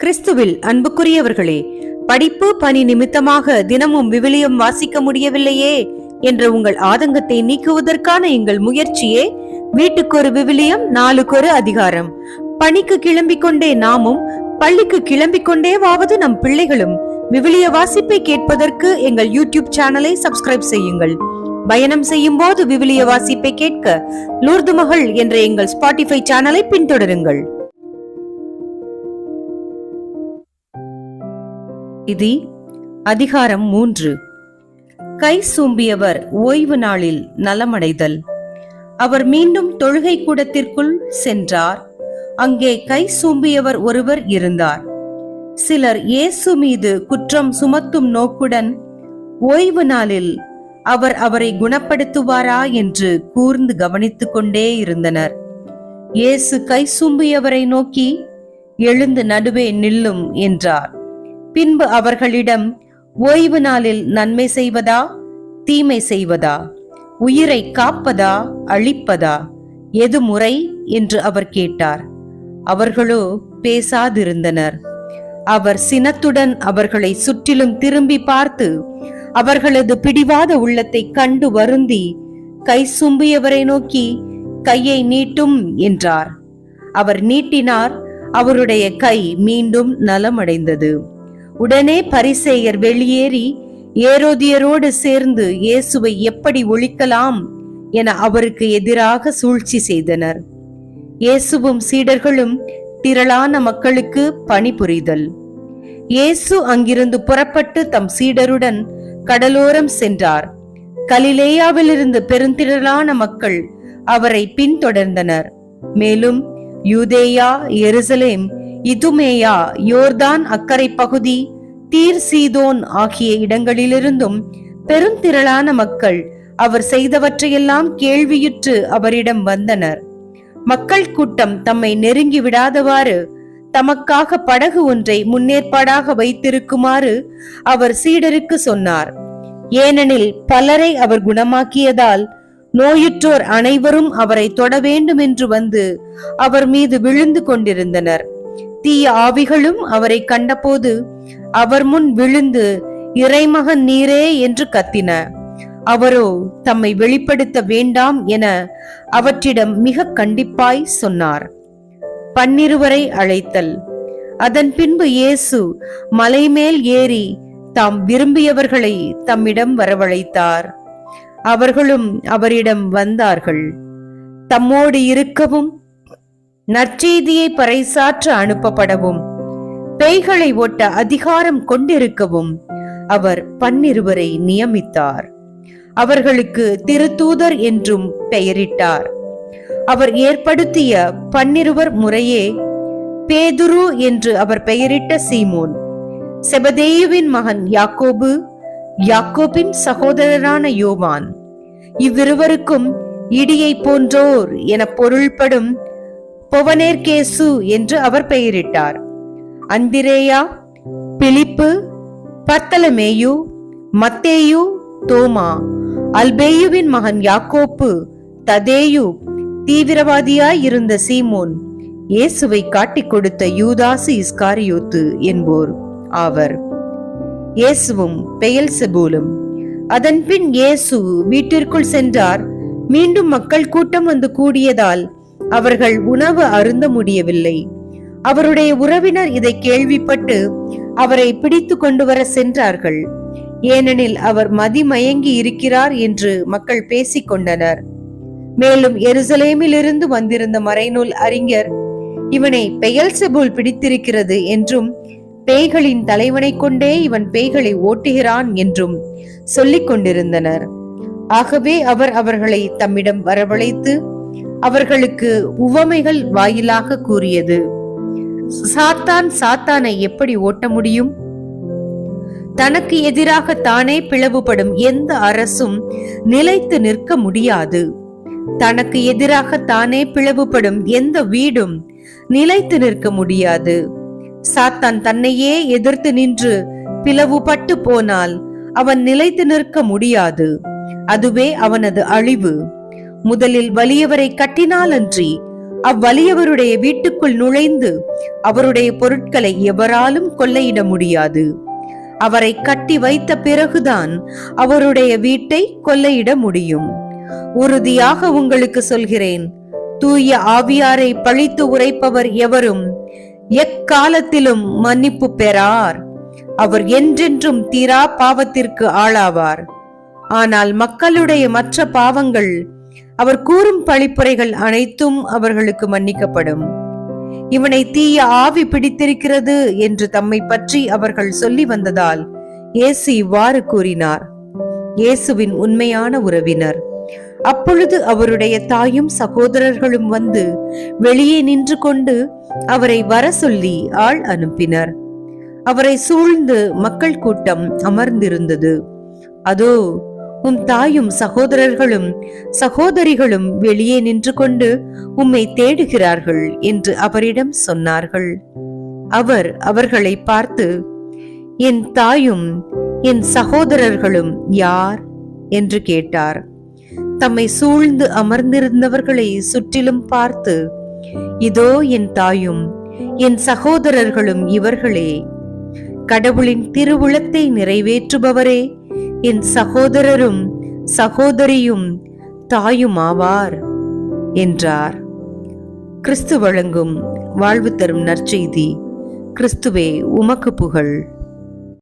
கிறிஸ்துவில் அன்புக்குரியவர்களே, படிப்பு பணி நிமித்தமாக தினமும் விவிலியம் வாசிக்க முடியவில்லையே என்ற உங்கள் ஆதங்கத்தை நீக்குவதற்கான எங்கள் முயற்சியே வீட்டுக்கு ஒரு விவிலியம், நாளுக்கு ஒரு அதிகாரம். பணிக்கு கிளம்பிக் கொண்டே நாமும், பள்ளிக்கு கிளம்பிக் கொண்டேவாவது நம் பிள்ளைகளும் விவிலிய வாசிப்பை கேட்பதற்கு எங்கள் யூடியூப் சேனலை சப்ஸ்கிரைப் செய்யுங்கள். பயணம் செய்யும் போது விவிலிய வாசிப்பை கேட்க லூர்து மகள் என்ற எங்கள் ஸ்பாட்டிஃபை சேனலை பின்தொடருங்கள். இது அதிகாரம் 3. கை சூம்பியவர் ஓய்வு நாளில் நலமடைதல். அவர் மீண்டும் தொழுகை கூடத்திற்குள் சென்றார். அங்கே கை சூம்பியவர் ஒருவர் இருந்தார். சிலர் இயேசு மீது குற்றம் சுமத்தும் நோக்குடன் ஓய்வு நாளில் அவர் அவரை குணப்படுத்துவாரா என்று கூர்ந்து கவனித்துக் கொண்டே இருந்தனர். இயேசு கை சூம்பியவரை நோக்கி, எழுந்து நடுவே நில்லும் என்றார். பின்பு அவர்களிடம், ஓய்வு நாளில் நன்மை செய்வதா தீமை செய்வதா, உயிரை காப்பதா அழிப்பதா, எது முறை என்று அவர் கேட்டார். அவர்களோ பேசாதிருந்தனர். அவர் சினத்துடன் அவர்களை சுற்றிலும் திரும்பி பார்த்து அவர்களது பிடிவாத உள்ளத்தை கண்டு வருந்தி கை சூம்பியவரை நோக்கி, கையை நீட்டும் என்றார். அவர் நீட்டினார். அவருடைய கை மீண்டும் நலமடைந்தது. உடனே பரிசேயர் வெளியேறி ஏரோதியரோடு சேர்ந்து இயேசுவை எப்படி ஒழிக்கலாம் என அவருக்கு எதிராக சூழ்ச்சி செய்தனர். இயேசுவும் சீடர்களும் திரளான மக்களுக்கு பணிபுரிதல். இயேசு அங்கிருந்து புறப்பட்டு தம் சீடருடன் கடலோரம் சென்றார். கலிலேயாவிலிருந்து பெருந்திரளான மக்கள் அவரை பின்தொடர்ந்தனர். மேலும் யூதேயா, எருசலேம், இதுமேயா, யோர்தான் அக்கரை பகுதி, தீர், சீதோன் ஆகிய இடங்களிலிருந்தும் பெருந்திரளான மக்கள் அவர் செய்தவற்றையெல்லாம் கேள்வியுற்று அவரிடம் வந்தனர். மக்கள் கூட்டம் தம்மை நெருங்கி விடாதவாறு தமக்காக படகு ஒன்றை முன்னேற்பாடாக வைத்திருக்குமாறு அவர் சீடருக்கு சொன்னார். ஏனெனில் பலரை அவர் குணமாக்கியதால் நோயுற்றோர் அனைவரும் அவரை தொட வேண்டும் என்று வந்து அவர் மீது விழுந்து கொண்டிருந்தனர். தீய ஆவிகளும் அவரை கண்டபோது அவர் முன் விழுந்து, இறைமகன் நீரே என்று கத்தின. அவரோ தம்மை வெளிப்படுத்த வேண்டாம் என அவற்றிடம் மிக கண்டிப்பாய் சொன்னார். 12 அழைத்தல். அதன் பின்பு இயேசு மலை மேல் ஏறி தாம் விரும்பியவர்களை தம்மிடம் வரவழைத்தார். அவர்களும் அவரிடம் வந்தார்கள். தம்மோடு இருக்கவும் நற்செய்தியை பறைசாற்ற அனுப்பப்படவும் பேய்களை ஓட்ட அதிகாரம் கொண்டிருக்கவும் அவர் 12 நியமித்தார். அவர்களுக்கு திருத்தூதர் என்றும் பெயரிட்டார். அவர் ஏற்படுத்திய 12 முறையே பேதுரு என்று அவர் பெயரிட்ட சீமோன், செபதேயுவின் மகன் யாக்கோபு, யாக்கோபின் சகோதரரான யோவான், இவ்விருவருக்கும் இடியை போன்றோர் என பொருள்படும் பொவனேர்கேசு என்று அவர் பெயரிட்டார். அந்திரேயா, பிலிப்பு, பர்த்தலமேயு, மத்தேயு, தோமா, அல்பேயுவின் மகன் யாக்கோப்பு, ததேயு, தீவிரவாதியாய் இருந்த சீமோன், இயேசுவை காட்டிக் கொடுத்த யூதாசு இஸ்காரியோத்து என்போர் ஆவர். இயேசுவும் பெயல்செபூலும். அதன் பின் இயேசு வீட்டிற்குள் சென்றார். மீண்டும் மக்கள் கூட்டம் வந்து கூடியதால் அவர்கள் உணவு அருந்த முடியவில்லை. அவருடைய உறவினர் இதை கேள்விப்பட்டு அவரை பிடித்து கொண்டு வர சென்றார்கள். ஏனெனில் அவர் மதிமயங்கி இருக்கிறார் என்று மக்கள் பேசிக் கொண்டனர். மேலும் எருசலேமில் இருந்து வந்திருந்த மறைநூல் அறிஞர், இவனை பெயல்செபூல் பிடித்திருக்கிறது என்றும் பேய்களின் தலைவனை கொண்டே இவன் பேய்களை ஓட்டுகிறான் என்றும் சொல்லிக் கொண்டிருந்தனர். ஆகவே அவர் அவர்களை தம்மிடம் வரவழைத்து அவர்களுக்கு உவமைகள் வாயிலாக கூறியது, சாத்தான் சாத்தானை எப்படி ஓட்ட முடியும்? தனக்கு எதிராக தானே பிளவுபடும் எந்த அரசும் நிலைத்து நிற்க முடியாது. தனக்கு எதிராக தானே பிளவுபடும் எந்த வீடும் நிலைத்து நிற்க முடியாது. சாத்தான் தன்னையே எதிர்த்து நின்று பிளவுபட்டு போனால் அவன் நிலைத்து நிற்க முடியாது. அதுவே அவனது அழிவு. முதலில் வலியவரை கட்டினாலன்றி அவ்வலியவருடைய வீட்டுக்குள் நுழைந்து அவருடைய பொருட்களை எவராலும் கொள்ளையிட முடியாது. அவரை கட்டி வைத்த பிறகுதான் அவருடைய வீட்டை கொள்ளையிட முடியும். உறுதியாக உங்களுக்கு சொல்கிறேன், தூய ஆவியாரை பழித்து உரைப்பவர் எவரும் எக்காலத்திலும் மன்னிப்பு பெறார். அவர் என்றென்றும் தீரா பாவத்திற்கு ஆளாவார். ஆனால் மக்களுடைய மற்ற பாவங்கள், அவர் கூறும் பழிப்புரைகள் அனைத்தும் அவர்களுக்கு மன்னிக்கப்படும். இவனை தீய ஆவி பிடித்திருக்கிறது என்று தம்மை பற்றி அவர்கள் சொல்லி வந்ததால் இயேசு இவ்வாறு கூறினார். இயேசுவின் உண்மையான உறவினர். அப்பொழுது அவருடைய தாயும் சகோதரர்களும் வந்து வெளியே நின்று கொண்டு அவரை வர சொல்லி ஆள் அனுப்பினர். அவரை சூழ்ந்து மக்கள் கூட்டம் அமர்ந்திருந்தது. அதோ, உம் தாயும் சகோதரர்களும் சகோதரிகளும் வெளியே நின்று கொண்டு உம்மை தேடுகிறார்கள் என்று அவரிடம் சொன்னார்கள். அவர் அவர்களை பார்த்து, என் தாயும் என் சகோதரர்களும் யார் என்று கேட்டார். தம்மை சூழ்ந்து அமர்ந்திருந்தவர்களை சுற்றிலும் பார்த்து, இதோ என் தாயும் என் சகோதரர்களும் இவர்களே. கடவுளின் திருவுளத்தை நிறைவேற்றுபவரே என் சகோதரரும் சகோதரியும் தாயுமாவார் என்றார். கிறிஸ்து வழங்கும் வாழ்வு தரும் நற்செய்தி. கிறிஸ்துவே, உமக்கு புகழ்.